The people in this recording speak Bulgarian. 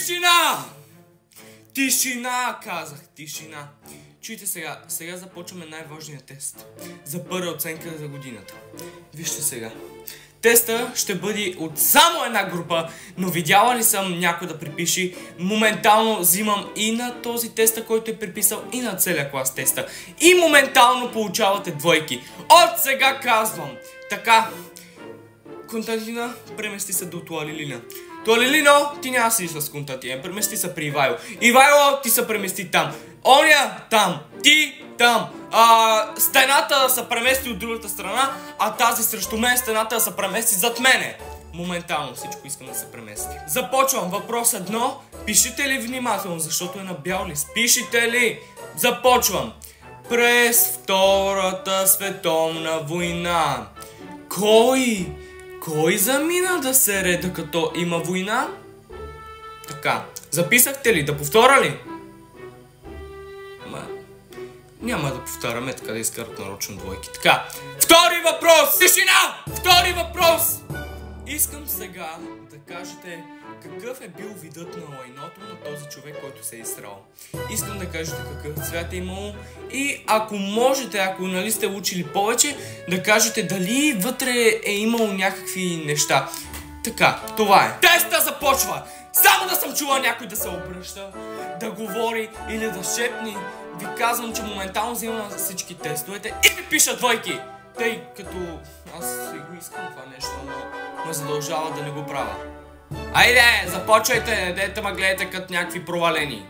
Тишина! Тишина, казах. Тишина. Чуйте сега. Сега започваме най-важния тест. За първа оценка за годината. Вижте сега. Теста ще бъде от само една група, но видяла ли съм някой да припиши, моментално взимам и на този теста, който е приписал, и на целия клас теста. И моментално получавате двойки. От сега казвам. Така. Константина, премести се до Туалилина. Туалилино, ти няма си с Константина, премести се при Ивайло. Ивайло, ти се премести там. Оня там, ти там. Стената да се премести от другата страна, а тази срещу мен стената да се премести зад мене. Моментално всичко искам да се премести. Започвам. Въпрос 1. Пишете ли внимателно, защото е на бял лист? Пишете ли? Започвам. През Втората световна война. Кой замина да се реда като има война? Така. Записахте ли? Да повторя ли? Няма да повтаряме, така да изкарат нарочно двойки. Така. Втори въпрос! Тишина! Втори въпрос! Искам сега да кажете какъв е бил видът на лайното на този човек, който се е изсрал. Искам да кажете какъв цвят е имало и ако можете, ако нали сте учили повече, да кажете дали вътре е имало някакви неща. Така, това е. Теста започва! Само да съм чула някой да се обръща, да говори или да шепни, ви казвам, че моментално взимам за всички тестовете и ви пиша двойки! Тъй като аз си го искам това нещо, но ме задължава да не го правя. Айде, започвайте, дете ме гледате като някакви провалени.